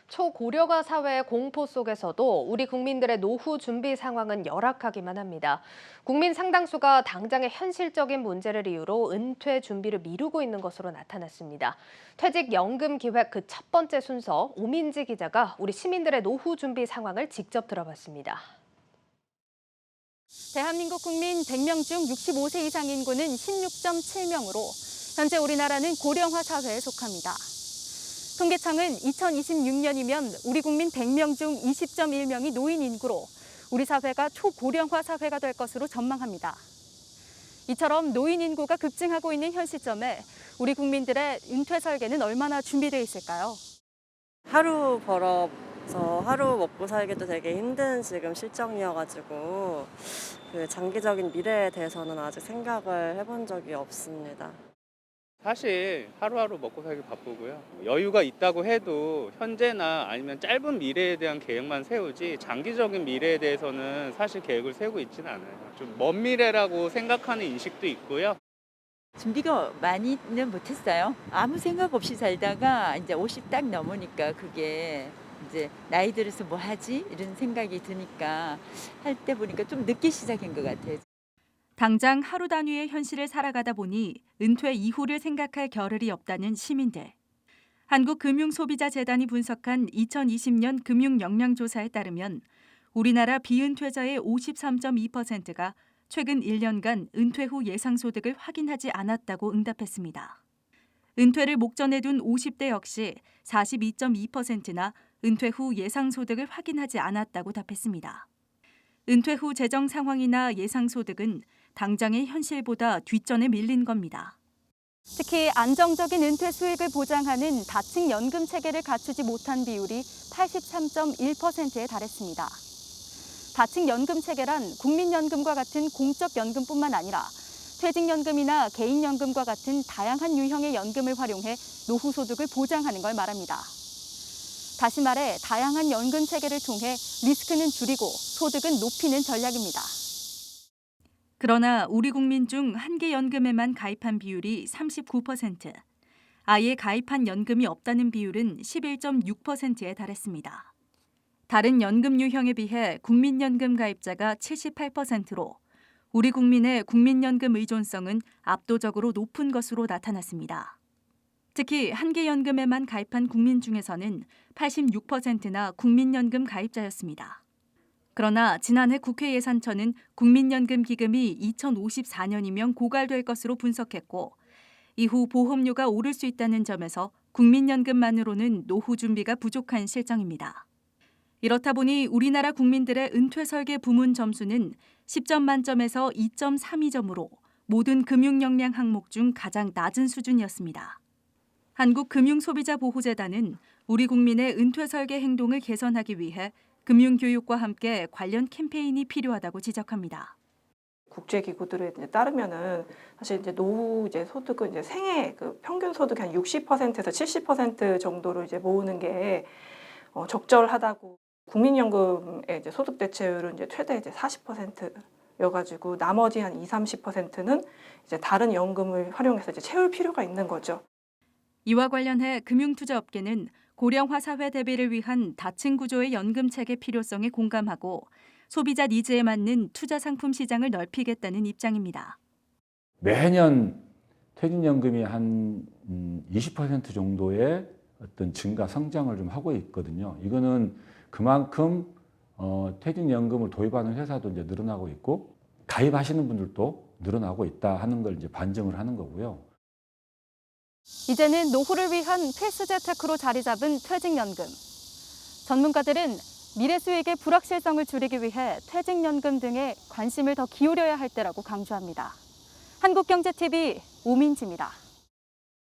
초고령화 사회의 공포 속에서도 우리 국민들의 노후 준비 상황은 열악하기만 합니다. 국민 상당수가 당장의 현실적인 문제를 이유로 은퇴 준비를 미루고 있는 것으로 나타났습니다. 퇴직연금 기획 그 첫 번째 순서, 오민지 기자가 우리 시민들의 노후 준비 상황을 직접 들어봤습니다. 대한민국 국민 100명 중 65세 이상 인구는 16.7명으로 현재 우리나라는 고령화 사회에 속합니다. 통계청은 2026년이면 우리 국민 100명 중 20.1명이 노인 인구로 우리 사회가 초고령화 사회가 될 것으로 전망합니다. 이처럼 노인 인구가 급증하고 있는 현 시점에 우리 국민들의 은퇴 설계는 얼마나 준비되어 있을까요? 하루 벌어서 하루 먹고 살기도 되게 힘든 지금 실정이어가지고 그 장기적인 미래에 대해서는 아직 생각을 해본 적이 없습니다. 사실 하루하루 먹고 살기 바쁘고요. 여유가 있다고 해도 현재나 아니면 짧은 미래에 대한 계획만 세우지 장기적인 미래에 대해서는 사실 계획을 세우고 있지는 않아요. 좀 먼 미래라고 생각하는 인식도 있고요. 준비가 많이는 못했어요. 아무 생각 없이 살다가 이제 50 딱 넘으니까 그게 이제 나이 들어서 뭐 하지? 이런 생각이 드니까 할 때 보니까 좀 늦게 시작한 것 같아요. 당장 하루 단위의 현실을 살아가다 보니 은퇴 이후를 생각할 겨를이 없다는 시민들. 한국금융소비자재단이 분석한 2020년 금융역량조사에 따르면 우리나라 비은퇴자의 53.2%가 최근 1년간 은퇴 후 예상소득을 확인하지 않았다고 응답했습니다. 은퇴를 목전에 둔 50대 역시 42.2%나 은퇴 후 예상소득을 확인하지 않았다고 답했습니다. 은퇴 후 재정 상황이나 예상소득은 당장의 현실보다 뒷전에 밀린 겁니다. 특히 안정적인 은퇴 수익을 보장하는 다층 연금 체계를 갖추지 못한 비율이 83.1%에 달했습니다. 다층 연금 체계란 국민연금과 같은 공적 연금뿐만 아니라 퇴직연금이나 개인연금과 같은 다양한 유형의 연금을 활용해 노후 소득을 보장하는 걸 말합니다. 다시 말해 다양한 연금 체계를 통해 리스크는 줄이고 소득은 높이는 전략입니다. 그러나 우리 국민 중 한 개 연금에만 가입한 비율이 39%, 아예 가입한 연금이 없다는 비율은 11.6%에 달했습니다. 다른 연금 유형에 비해 국민연금 가입자가 78%로 우리 국민의 국민연금 의존성은 압도적으로 높은 것으로 나타났습니다. 특히 한 개 연금에만 가입한 국민 중에서는 86%나 국민연금 가입자였습니다. 그러나 지난해 국회 예산처는 국민연금 기금이 2054년이면 고갈될 것으로 분석했고 이후 보험료가 오를 수 있다는 점에서 국민연금만으로는 노후 준비가 부족한 실정입니다. 이렇다 보니 우리나라 국민들의 은퇴 설계 부문 점수는 10점 만점에서 2.32점으로 모든 금융 역량 항목 중 가장 낮은 수준이었습니다. 한국금융소비자보호재단은 우리 국민의 은퇴 설계 행동을 개선하기 위해 금융교육과 함께 관련 캠페인이 필요하다고 지적합니다. 국제기구들에 따르면은 사실 이제 노후 소득은 생애 그 평균 소득 한 60%에서 70% 정도로 모으는 게 적절하다고. 국민연금의 소득 대체율은 최대 40%여가지고 나머지 한 20-30%는 다른 연금을 활용해서 채울 필요가 있는 거죠. 이와 관련해 금융투자업계는 고령화 사회 대비를 위한 다층 구조의 연금 체계 필요성에 공감하고 소비자 니즈에 맞는 투자 상품 시장을 넓히겠다는 입장입니다. 매년 퇴직연금이 한 20% 정도의 어떤 증가 성장을 좀 하고 있거든요. 이거는 그만큼 퇴직연금을 도입하는 회사도 이제 늘어나고 있고 가입하시는 분들도 늘어나고 있다 하는 걸 이제 반증을 하는 거고요. 이제는 노후를 위한 필수 재테크로 자리 잡은 퇴직연금. 전문가들은 미래 수익의 불확실성을 줄이기 위해 퇴직연금 등에 관심을 더 기울여야 할 때라고 강조합니다. 한국경제TV 오민지입니다.